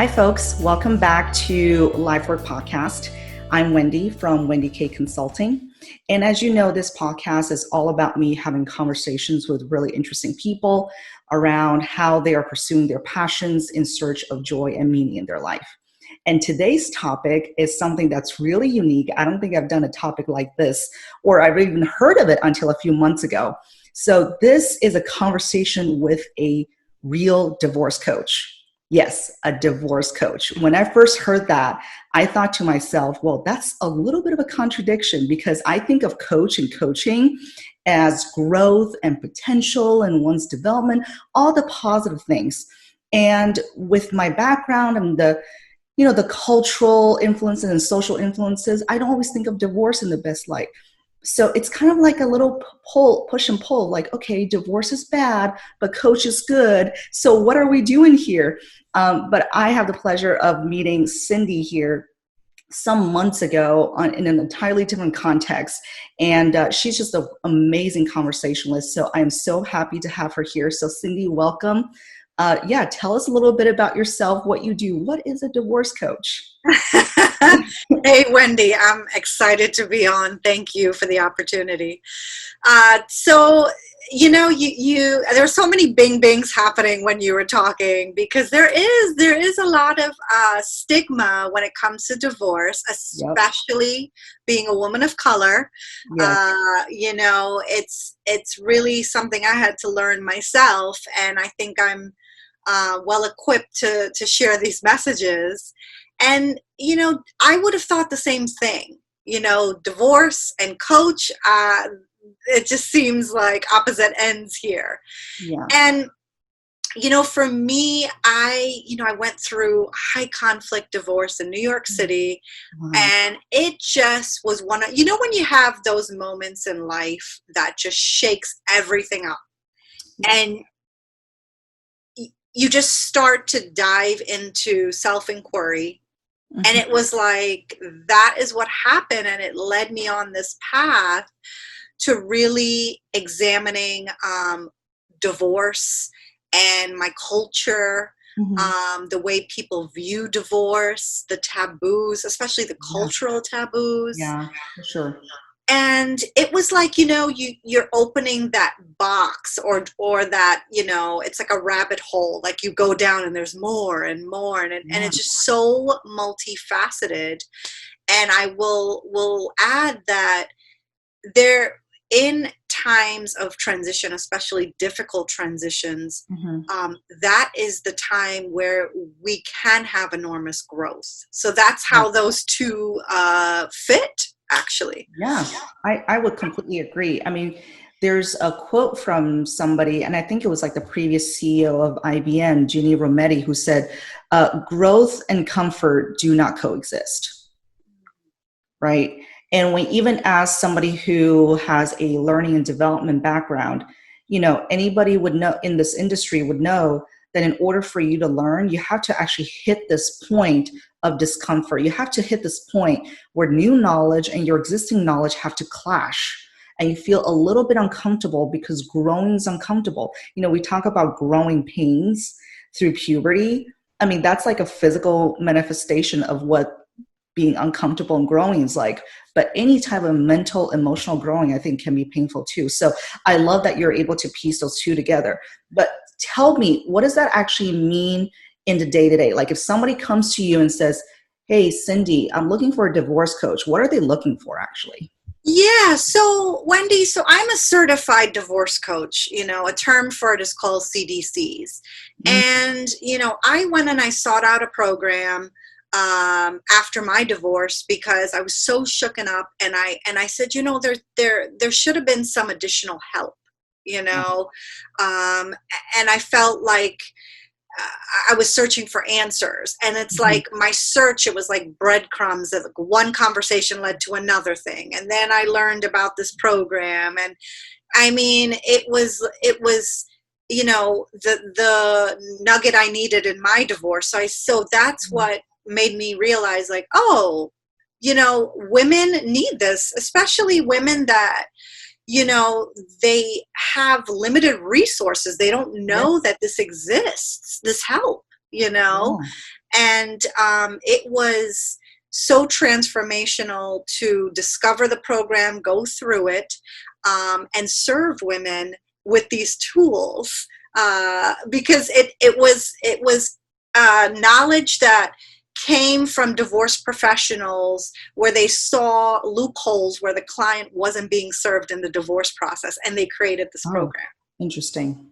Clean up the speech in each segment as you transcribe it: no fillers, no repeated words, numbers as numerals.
Hi, folks. Welcome back to Life Work Podcast. I'm Wendy from Wendy K Consulting. And as you know, this podcast is all about me having conversations with really interesting people around how they are pursuing their passions in search of joy and meaning in their life. And today's topic is something that's really unique. I don't think I've done a topic like this, or I've even heard of it until a few months ago. So this is a conversation with a real divorce coach. Yes, a divorce coach. When I first heard that, I thought to myself, well, that's a little bit of a contradiction because I think of coach and coaching as growth and potential and one's development, all the positive things. And with my background and the cultural influences and social influences, I don't always think of divorce in the best light. So it's kind of like a little push and pull, like, okay, divorce is bad, but coach is good. So what are we doing here? But I have the pleasure of meeting Cindy here some months ago in an entirely different context. And she's just an amazing conversationalist. So I'm so happy to have her here. So Cindy, welcome. Tell us a little bit about yourself, what you do. What is a divorce coach? Hey, Wendy, I'm excited to be on. Thank you for the opportunity. There's so many bing bings happening when you were talking because there is a lot of stigma when it comes to divorce, especially being a woman of color. It's really something I had to learn myself, and I think I'm well equipped to share these messages. And, I would have thought the same thing, divorce and coach, it just seems like opposite ends here. Yeah. And, for me, I went through high conflict divorce in New York City. Wow. And it just was when you have those moments in life that just shakes everything up. And you just start to dive into self-inquiry. Mm-hmm. And it was like, that is what happened. And it led me on this path to really examining divorce and my culture, mm-hmm. The way people view divorce, the taboos, especially the cultural taboos. Yeah, for sure. And it was like, you're opening that box or that, it's like a rabbit hole, like you go down and there's more and more. And it's just so multifaceted. And I will add that there, in times of transition, especially difficult transitions, mm-hmm. That is the time where we can have enormous growth. So that's how those two fit. Actually. Yeah, I would completely agree. I mean, there's a quote from somebody, and I think it was like the previous CEO of IBM, Ginny Rometty, who said, growth and comfort do not coexist, right? And when even as somebody who has a learning and development background, anybody would know in this industry would know that in order for you to learn, you have to actually hit this point of discomfort. You have to hit this point where new knowledge and your existing knowledge have to clash. And you feel a little bit uncomfortable because growing is uncomfortable. We talk about growing pains through puberty. I mean, that's like a physical manifestation of what being uncomfortable and growing is like. But any type of mental, emotional growing, I think, can be painful too. So I love that you're able to piece those two together. But tell me, what does that actually mean in the day-to-day? Like if somebody comes to you and says, hey, Cindy, I'm looking for a divorce coach, what are they looking for actually? Yeah. So Wendy, I'm a certified divorce coach. A term for it is called CDCs. Mm-hmm. And, I went and I sought out a program after my divorce because I was so shooken up, and I said, there should have been some additional help, and I felt like I was searching for answers, and it's mm-hmm. like my search, it was like breadcrumbs of one conversation led to another thing. And then I learned about this program, and I mean, it was, the nugget I needed in my divorce. So that's mm-hmm. what made me realize, like, women need this, especially women that, they have limited resources. They don't know that this exists, this help, And it was so transformational to discover the program, go through it, and serve women with these tools, because it was knowledge that came from divorce professionals where they saw loopholes where the client wasn't being served in the divorce process, and they created this Oh, program. interesting.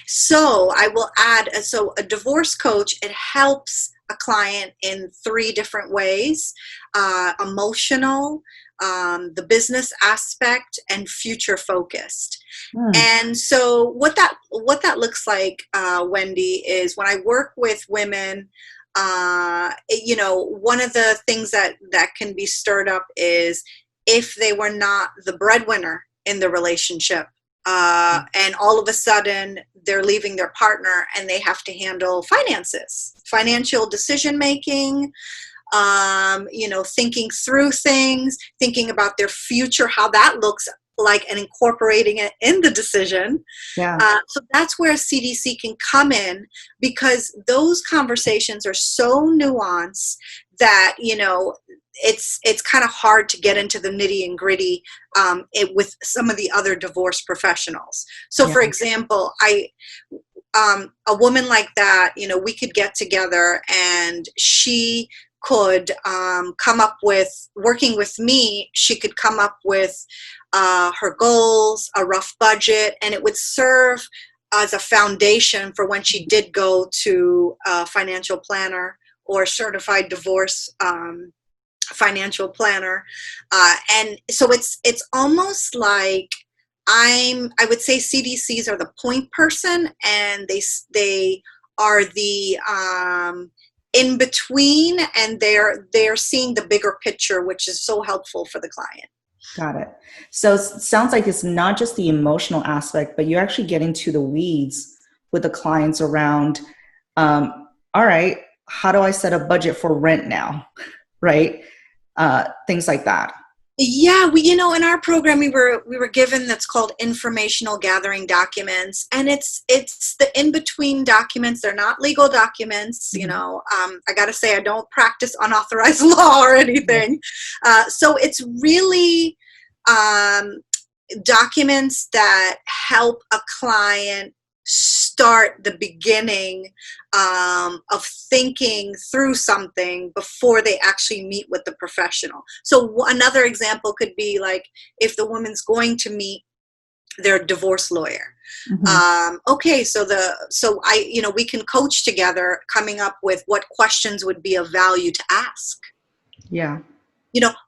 So I will add, so a divorce coach, it helps a client in 3 different ways: emotional, the business aspect, and future focused. Hmm. And so what that looks like, Wendy, is when I work with women, one of the things that can be stirred up is if they were not the breadwinner in the relationship, and all of a sudden they're leaving their partner and they have to handle finances, financial decision making, thinking through things, thinking about their future, how that looks like, and incorporating it in the decision. Yeah. So that's where CDC can come in, because those conversations are so nuanced that, it's kind of hard to get into the nitty and gritty, with some of the other divorce professionals. So, Yeah. for example, a woman like that, we could get together and she could come up with, working with me, she could come up with her goals, a rough budget, and it would serve as a foundation for when she did go to a financial planner or certified divorce financial planner. And so it's almost like I would say CDCs are the point person, and they are the in between, and they're seeing the bigger picture, which is so helpful for the client. Got it. So it sounds like it's not just the emotional aspect, but you actually get into the weeds with the clients around, all right, how do I set a budget for rent now? Right? Things like that. Yeah, in our program we were given that's called informational gathering documents, and it's the in between documents. They're not legal documents. Mhm. I got to say, I don't practice unauthorized law or Yeah. anything. So it's really um, documents that help a client start the beginning, of thinking through something before they actually meet with the professional. So another example could be like if the woman's going to meet their divorce lawyer. Mhm. Okay, we can coach together, coming up with what questions would be of value to ask. Yeah.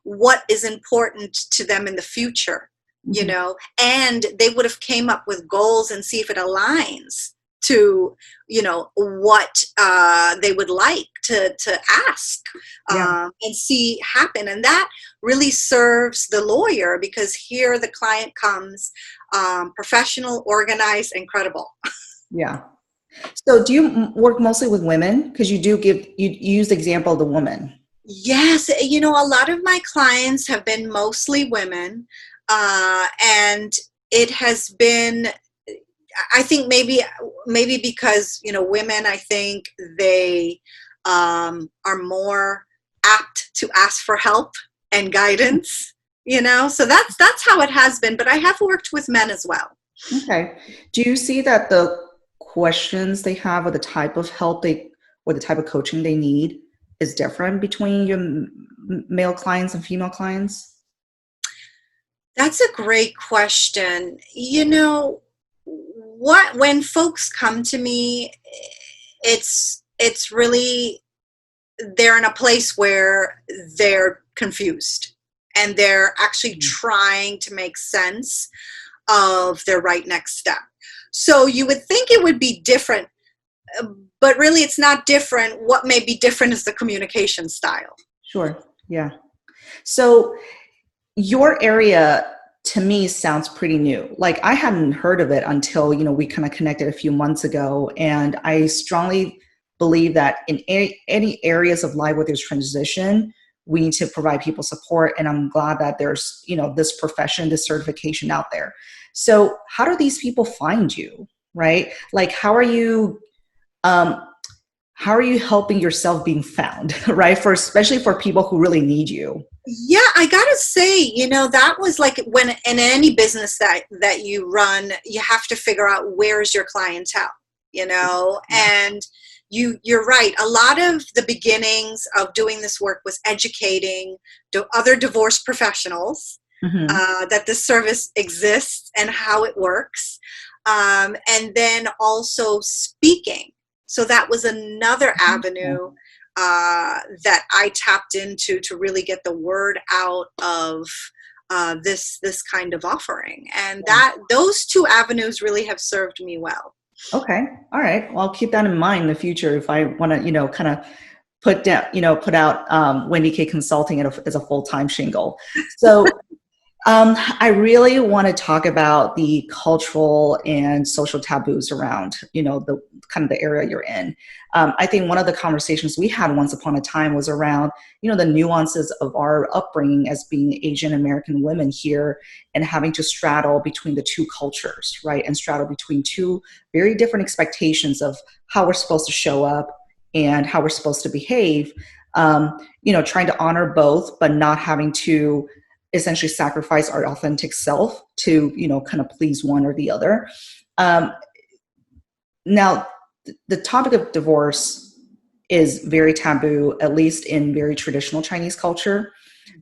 What is important to them in the future, Mhm. and they would have came up with goals and see if it aligns to, what they would like to ask, Yeah. and see happen. And that really serves the lawyer, because here the client comes, professional, organized, and credible. Yeah. So do you work mostly with women? Because you use the example of the woman. Yes, a lot of my clients have been mostly women, and it has been, I think maybe because women, I think they are more apt to ask for help and guidance. So that's how it has been. But I have worked with men as well. Okay. Do you see that the questions they have or the type of help or the type of coaching they need is different between your male clients and female clients? That's a great question. What when folks come to me, it's really, they're in a place where they're confused and they're actually trying to make sense of their right next step. So you would think it would be different, but really it's not different. What may be different is the communication style. Sure. Yeah. So your area to me sounds pretty new. Like I hadn't heard of it until, we kind of connected a few months ago. And I strongly believe that in any areas of life where there's transition, we need to provide people support. And I'm glad that there's, this profession, this certification out there. So how do these people find you? Right? Like, um, how are you helping yourself being found, right? For especially for people who really need you. Yeah, I gotta say, that was like when in any business that you run, you have to figure out where's your clientele, Yeah. and you're right. A lot of the beginnings of doing this work was educating other divorce professionals Hmm. that this service exists and how it works, and then also speaking. So that was another avenue that I tapped into to really get the word out of this kind of offering, and that those two avenues really have served me well. Okay. All right. Well, I'll keep that in mind in the future if I want to, kind of put down, put out Wendy K Consulting as a full-time shingle. So I really want to talk about the cultural and social taboos around, the kind of the area you're in. I think one of the conversations we had once upon a time was around, the nuances of our upbringing as being Asian American women here and having to straddle between the two cultures, right? And straddle between two very different expectations of how we're supposed to show up and how we're supposed to behave. Trying to honor both, but not having to essentially sacrifice our authentic self to, kind of please one or the other. Um, Now, the topic of divorce is very taboo, at least in very traditional Chinese culture.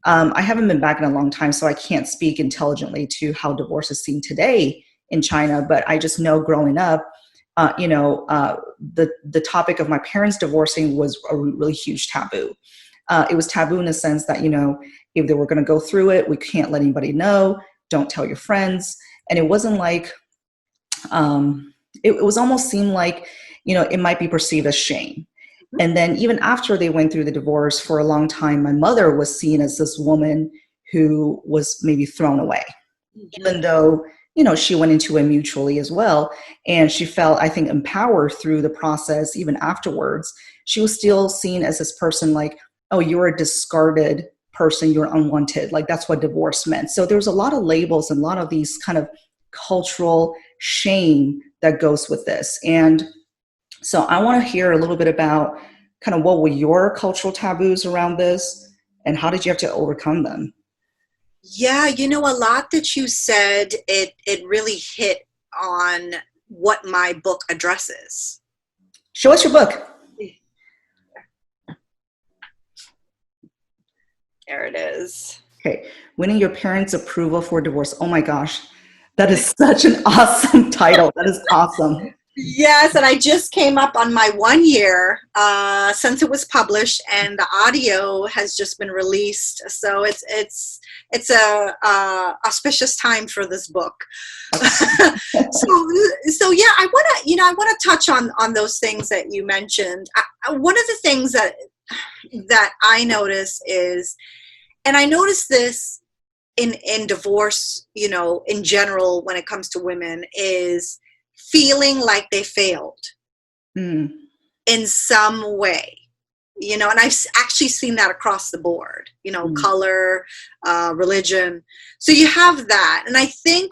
I haven't been back in a long time, so I can't speak intelligently to how divorce is seen today in China. But I just know growing up, the topic of my parents divorcing was a really huge taboo. It was taboo in the sense that, if they were going to go through it, we can't let anybody know. Don't tell your friends. And it wasn't like, it was almost seemed like, it might be perceived as shame. And then even after they went through the divorce for a long time, my mother was seen as this woman who was maybe thrown away, Mhm. even though, she went into it mutually as well. And she felt, I think, empowered through the process. Even afterwards, she was still seen as this person like, oh, you're a discarded person, you're unwanted. Like that's what divorce meant. So there's a lot of labels and a lot of these kind of cultural shame that goes with this. And so I want to hear a little bit about kind of what were your cultural taboos around this and how did you have to overcome them? Yeah, a lot that you said, it really hit on what my book addresses. Show us your book. There it is. Okay. Winning your parents' approval for divorce. Oh my gosh. That is such an awesome title. That is awesome. Yes, and I just came up on my 1 year since it was published, and the audio has just been released. So it's a auspicious time for this book. So yeah, I want to touch on those things that you mentioned. One of the things that I notice is, and I notice this in divorce, in general when it comes to women, is feeling like they failed Mm, in some way, and I've actually seen that across the board, mm, color, religion. So you have that. And I think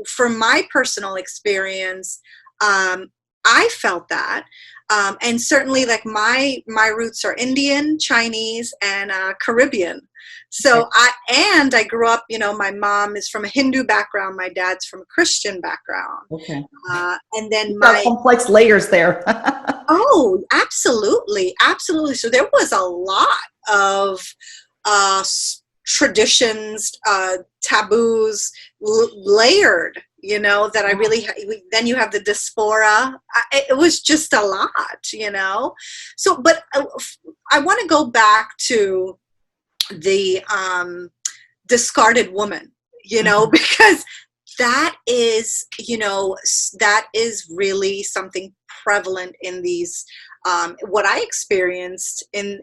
from my personal experience, I felt that. And certainly like my roots are Indian, Chinese, and Caribbean. okay. So I grew up, my mom is from a Hindu background, my dad's from a Christian background. Okay. And then You've got complex layers there. oh, absolutely, absolutely. So there was a lot of traditions, taboos, layered, that I really, then you have the diaspora. It was just a lot. So, but I want to go back to the discarded woman, Mhm. because that is, that is really something prevalent in these. What I experienced in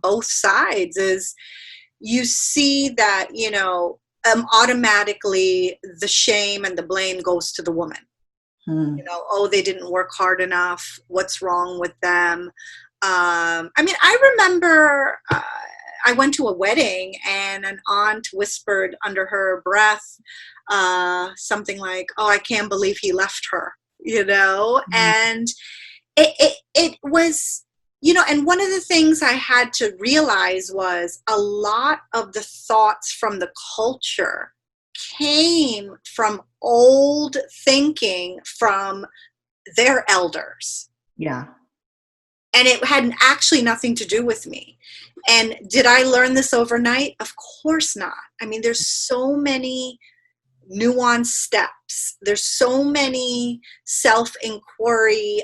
both sides is you see that, automatically the shame and the blame goes to the woman. Mm, Oh, they didn't work hard enough. What's wrong with them? I mean, I remember I went to a wedding and an aunt whispered under her breath something like, "Oh, I can't believe he left her," mm, and it was, and one of the things I had to realize was a lot of the thoughts from the culture came from old thinking from their elders. Yeah. And it had actually nothing to do with me. And did I learn this overnight? Of course not. I mean, there's so many nuanced steps. There's so many self-inquiry,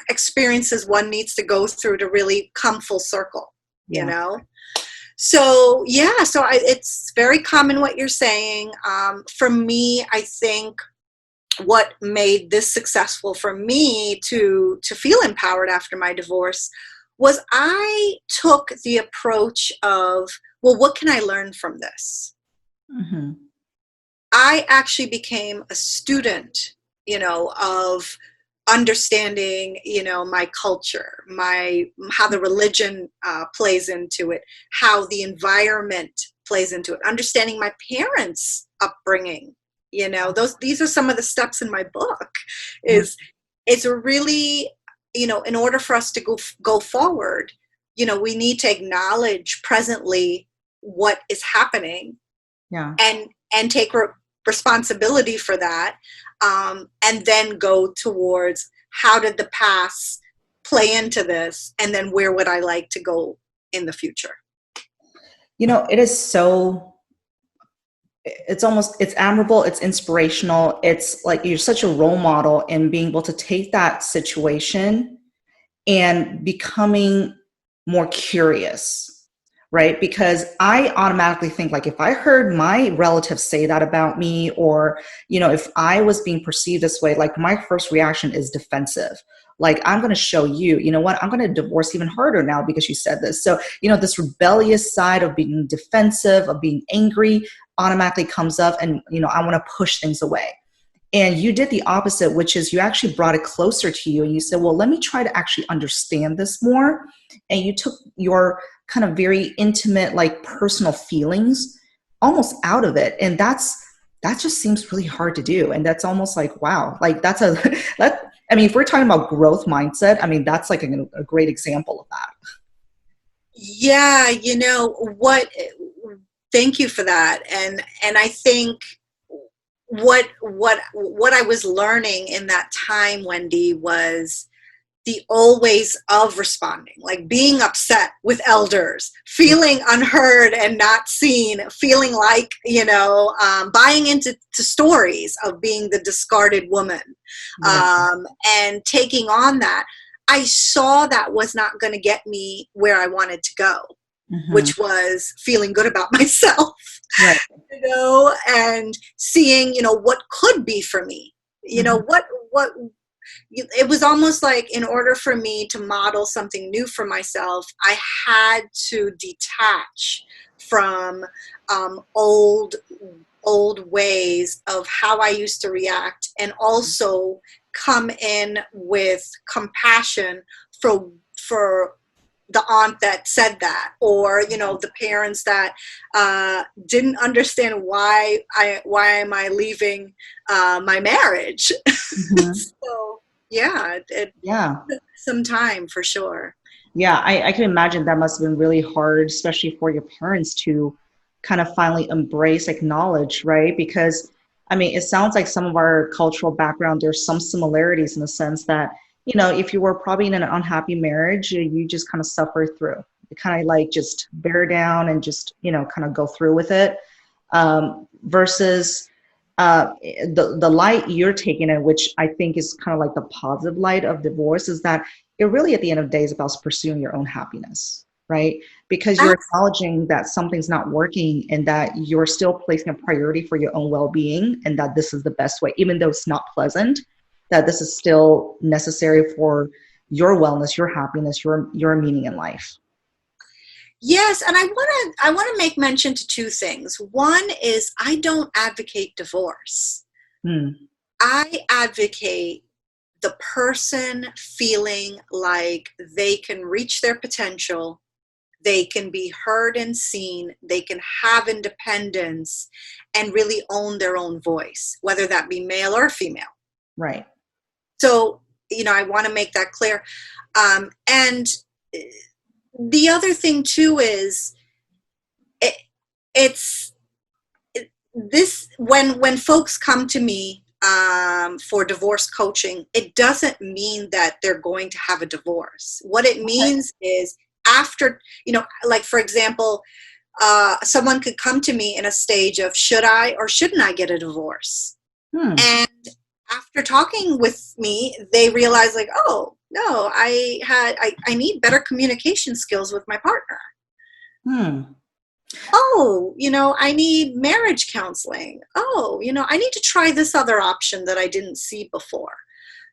experiences one needs to go through to really come full circle, Yeah. So, yeah, it's very common what you're saying. For me, I think what made this successful for me to feel empowered after my divorce was I took the approach of, well, what can I learn from this? Mm-hmm. I actually became a student, of understanding, my culture, how the religion plays into it, how the environment plays into it, understanding my parents' upbringing. These are some of the steps in my book. Is It's really, in order for us to go forward, we need to acknowledge presently what is happening, Yeah. and take responsibility for that, and then go towards how did the past play into this, and then where would I like to go in the future. It is it's admirable, it's inspirational. It's like you're such a role model in being able to take that situation and becoming more curious, right? Because I automatically think, like, if I heard my relatives say that about me, or if I was being perceived this way, like, my first reaction is defensive. Like, I'm going to show you, what, I'm going to divorce even harder now because you said this. So this rebellious side of being defensive, of being angry, automatically comes up, and I want to push things away. And you did the opposite, which is you actually brought it closer to you, and you said, well, let me try to actually understand this more. And you took your kind of very intimate, like, personal feelings almost out of it. And that just seems really hard to do. And that's almost like, wow, like if we're talking about growth mindset, I mean, that's like a great example of that. Yeah, what, thank you for that. And I think what I was learning in that time, Wendy, was the always of responding, like being upset with elders, feeling unheard and not seen, feeling like, buying into stories of being the discarded woman, and taking on that. I saw that was not going to get me where I wanted to go, which was feeling good about myself, right. And seeing, what could be for me, what it was almost like, in order for me to model something new for myself, I had to detach from old ways of how I used to react, and also come in with compassion for the aunt that said that, or the parents that didn't understand why am I leaving my marriage. So it took some time, for sure. Yeah, I can imagine that must have been really hard, especially for your parents to kind of finally embrace, acknowledge, right? Because, I mean, it sounds like some of our cultural background, there's some similarities in the sense that, if you were probably in an unhappy marriage, you just kind of suffer through. You kind of like just bear down and just, kind of go through with it. Versus the light you're taking in, which I think is kind of like the positive light of divorce, is that it really, at the end of the day, is about pursuing your own happiness, right? Because you're acknowledging that something's not working, and that you're still placing a priority for your own well-being, and that this is the best way, even though it's not pleasant, that this is still necessary for your wellness, your happiness, your meaning in life. Yes, and I want to make mention to two things. One is, I don't advocate divorce. I advocate the person feeling like they can reach their potential, they can be heard and seen, they can have independence, and really own their own voice, whether that be male or female. Right. So, I want to make that clear. And the other thing too is it, it's this when folks come to me for divorce coaching, it doesn't mean that they're going to have a divorce. What it means is after, like for example, someone could come to me in a stage of should I or shouldn't I get a divorce? And after talking with me, they realize like, oh no, I need better communication skills with my partner. Oh, I need marriage counseling. Oh, I need to try this other option that I didn't see before.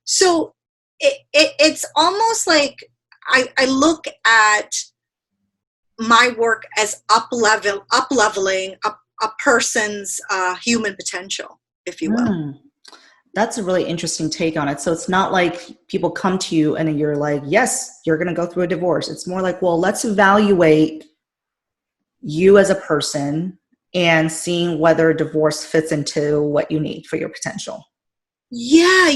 So it's almost like I look at my work as up-leveling a person's human potential, if you will. That's a really interesting take on it. So it's not like people come to you and you're like, yes, you're going to go through a divorce. It's more like, well, let's evaluate you as a person and seeing whether divorce fits into what you need for your potential. Yeah,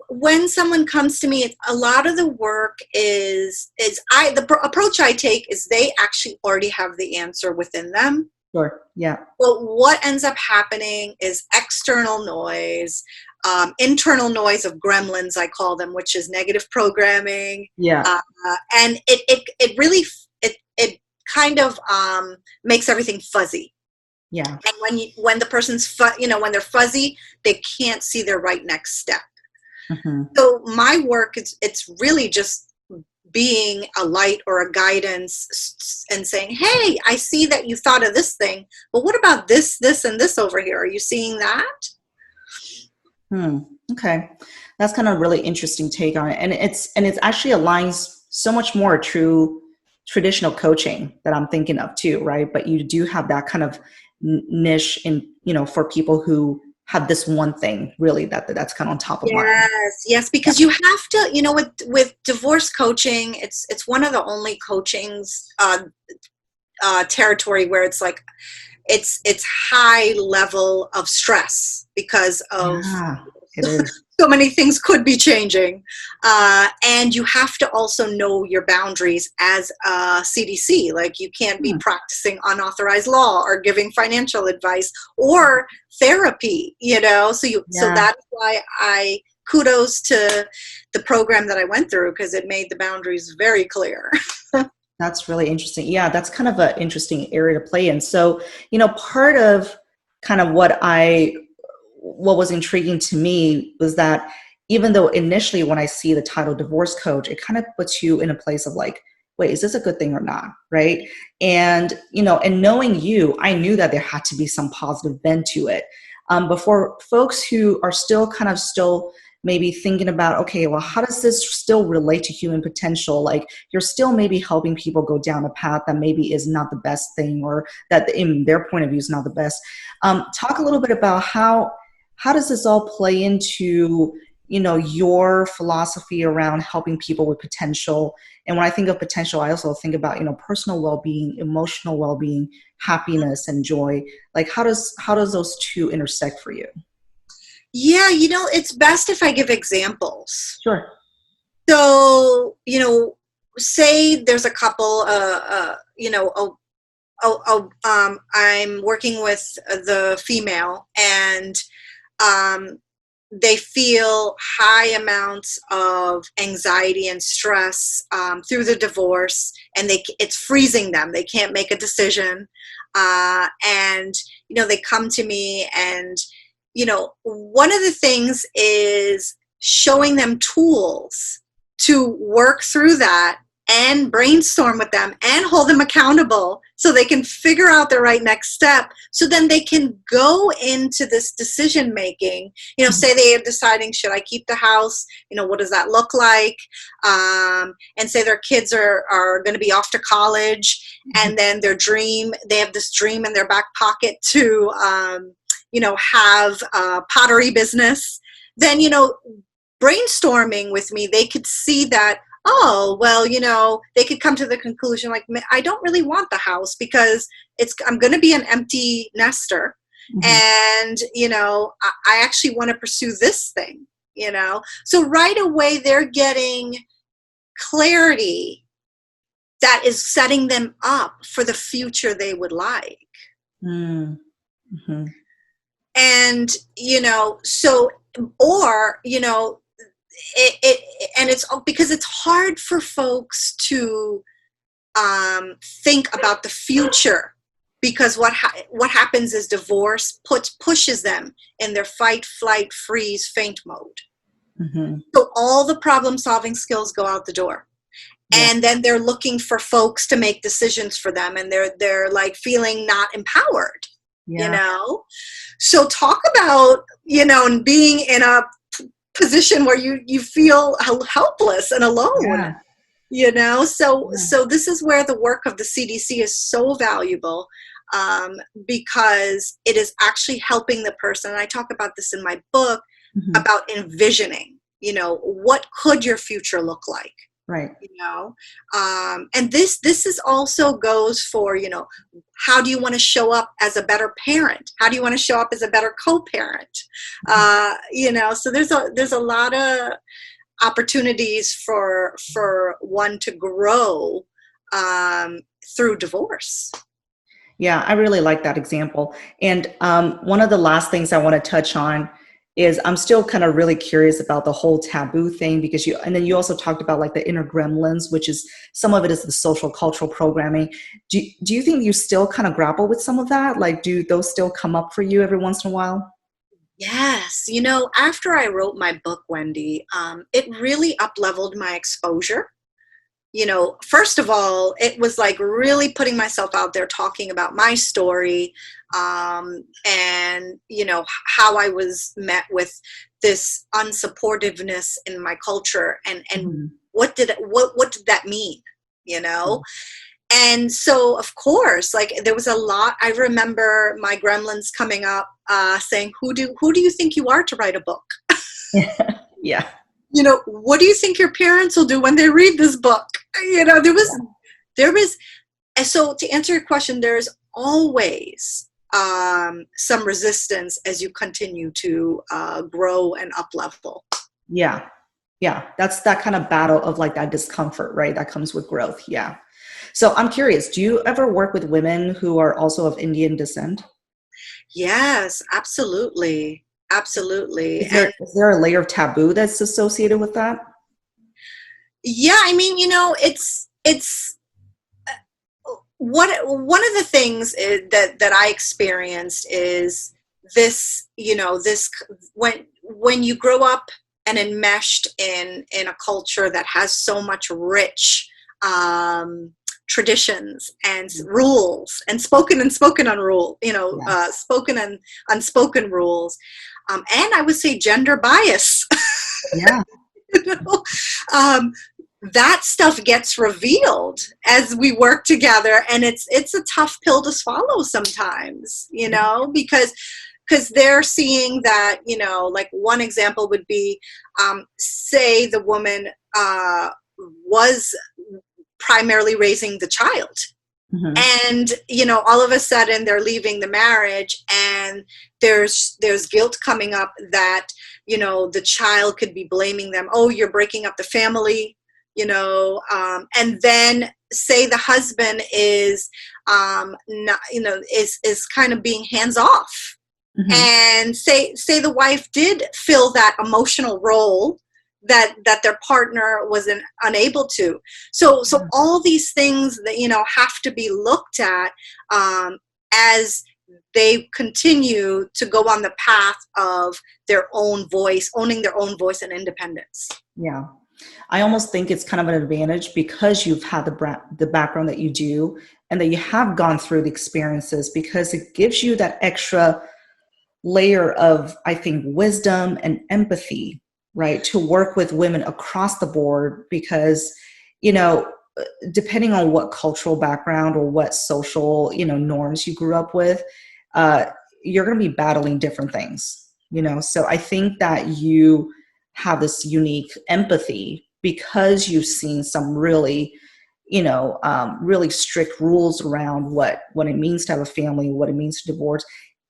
when someone comes to me, a lot of the work is the approach I take is they actually already have the answer within them. Sure. Yeah. But what ends up happening is external noise, internal noise of gremlins, I call them, which is negative programming. Yeah. And it really kind of makes everything fuzzy. Yeah. And when the person's when they're fuzzy, they can't see their right next step. So my work it's really just being a light or a guidance and saying, hey, I see that you thought of this thing, but what about this, and this over here? Are you seeing that? Okay. That's kind of a really interesting take on it. And it's actually aligns so much more to traditional coaching that I'm thinking of too, right? But you do have that kind of niche in, for people who have this one thing really that's kind of on top of mind. Yes, because you have to, with divorce coaching, it's one of the only coachings territory where it's like it's high level of stress because of it is. So many things could be changing. And you have to also know your boundaries as a CDC. Like you can't be practicing unauthorized law or giving financial advice or therapy, so that's why I kudos to the program that I went through because it made the boundaries very clear. That's really interesting. Yeah, that's kind of an interesting area to play in. So, part of kind of what was intriguing to me was that even though initially when I see the title divorce coach, it kind of puts you in a place of like, wait, is this a good thing or not? Right. And, and knowing you, I knew that there had to be some positive bent to it. But for folks who are still maybe thinking about, okay, well, how does this still relate to human potential? Like you're still maybe helping people go down a path that maybe is not the best thing or that in their point of view is not the best. Talk a little bit about how does this all play into, your philosophy around helping people with potential? And when I think of potential, I also think about, personal well-being, emotional well-being, happiness and joy. Like how does those two intersect for you? Yeah, it's best if I give examples. Sure. So, say there's a couple, I'm working with the female and they feel high amounts of anxiety and stress through the divorce, and it's freezing them. They can't make a decision, and they come to me, and one of the things is showing them tools to work through that and brainstorm with them and hold them accountable so they can figure out the right next step. So then they can go into this decision making, say they are deciding, should I keep the house? What does that look like? And say their kids are going to be off to college and then they have this dream in their back pocket to, have a pottery business. Then, brainstorming with me, they could see that, oh, well, they could come to the conclusion like, I don't really want the house because I'm going to be an empty nester. And, I actually want to pursue this thing, you know? So right away, they're getting clarity that is setting them up for the future they would like. Mm-hmm. And, you know, so, or, you know, and it's because it's hard for folks to think about the future, because what happens is divorce pushes them in their fight, flight, freeze, faint mode. Mm-hmm. So all the problem solving skills go out the door. Yeah. And then they're looking for folks to make decisions for them, and they're like feeling not empowered. Yeah. You know, so talk about, you know, being in a position where you feel helpless and alone. Yeah. You know, so this is where the work of the CDC is so valuable, because it is actually helping the person. And I talk about this in my book, Mm-hmm. about envisioning, you know, what could your future look like? Right. You know, and this is also goes for, you know, how do you want to show up as a better parent? How do you want to show up as a better co-parent? You know, so there's a lot of opportunities for one to grow through divorce. Yeah, I really like that example. And one of the last things I want to touch on is I'm still kind of really curious about the whole taboo thing, because and then you also talked about like the inner gremlins, which is some of it is the social cultural programming. Do you think you still kind of grapple with some of that? Like, do those still come up for you every once in a while? Yes. You know, after I wrote my book, Wendy, it really up-leveled my exposure. You know, first of all, it was like really putting myself out there, talking about my story, and, you know, how I was met with this unsupportiveness in my culture, and Mm-hmm. what did that mean, you know? And so, of course, like there was a lot. I remember my gremlins coming up, saying, who do you think you are to write a book? Yeah. You know, what do you think your parents will do when they read this book? You know, there was, and so to answer your question, there's always some resistance as you continue to grow and up level. Yeah. Yeah. That's that kind of battle of like that discomfort, right? That comes with growth. Yeah. So I'm curious, do you ever work with women who are also of Indian descent? Yes, absolutely. Absolutely. Is And there a layer of taboo that's associated with that? yeah, I mean, you know, it's one of the things that I experienced is this, you know, this when you grow up and enmeshed in a culture that has so much rich traditions and rules, and spoken unrule, you know, Yeah. spoken and unspoken rules, and I would say gender bias. Yeah. You know? That stuff gets revealed as we work together, and it's a tough pill to swallow sometimes, you know, because they're seeing that, you know, like one example would be, say the woman was primarily raising the child, Mm-hmm. and, you know, all of a sudden they're leaving the marriage, and there's guilt coming up that, you know, the child could be blaming them. Oh, you're breaking up the family, you know, and then say the husband is not, you know, is kind of being hands off, Mm-hmm. and say the wife did fill that emotional role that their partner wasn't unable to. So all these things that, you know, have to be looked at as they continue to go on the path of their own voice, owning their own voice and independence. Yeah. I almost think it's kind of an advantage because you've had the background that you do, and that you have gone through the experiences, because it gives you that extra layer of, I think, wisdom and empathy, right? To work with women across the board, because, you know, depending on what cultural background or what social, you know, norms you grew up with, uh, you're going to be battling different things, you know? So I think that you have this unique empathy because you've seen some really, you know, really strict rules around what it means to have a family, what it means to divorce.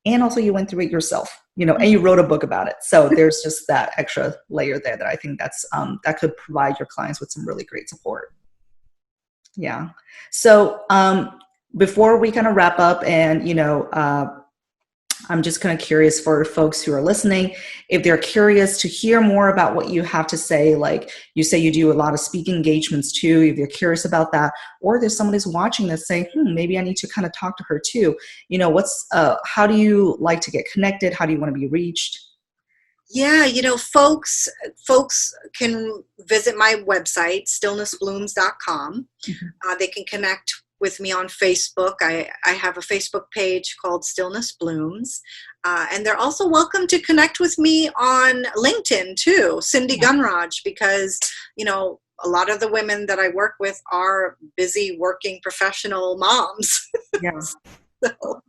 and also you went through it yourself, and you wrote a book about it. So there's just that extra layer there that I think that could provide your clients with some really great support. Yeah. So before we kind of wrap up, and I'm just kind of curious for folks who are listening, if they're curious to hear more about what you have to say, like you say you do a lot of speaking engagements too, if they're curious about that, or there's somebody who's watching this saying, maybe I need to kind of talk to her too. How do you like to get connected? How do you want to be reached? Yeah, folks can visit my website, stillnessblooms.com. They can connect with me on Facebook. I have a Facebook page called Stillness Blooms. And they're also welcome to connect with me on LinkedIn too, Cindy Gunraj, because, a lot of the women that I work with are busy working professional moms. Yeah. So.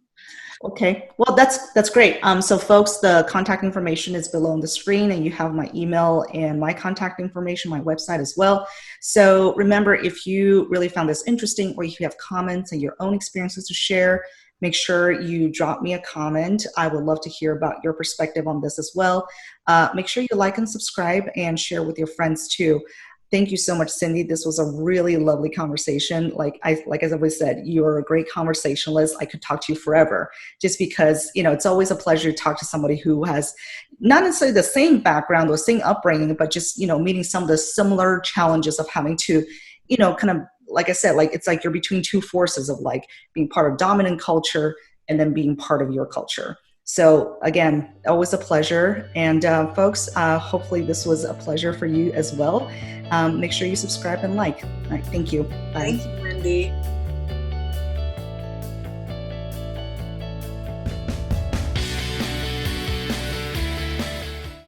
Okay, well, that's great. So folks, the contact information is below on the screen, and you have my email and my contact information, my website as well. So remember, if you really found this interesting, or if you have comments and your own experiences to share, make sure you drop me a comment. I would love to hear about your perspective on this as well. Make sure you like and subscribe and share with your friends too. Thank you so much, Cindy. This was a really lovely conversation. Like I always said, you're a great conversationalist. I could talk to you forever, just because, it's always a pleasure to talk to somebody who has not necessarily the same background or same upbringing, but just, meeting some of the similar challenges of having to, kind of, like I said, like it's like you're between two forces of like being part of dominant culture and then being part of your culture. So again, always a pleasure. And folks, hopefully this was a pleasure for you as well. Make sure you subscribe and like. All right, thank you. Bye. Thank you, Wendy.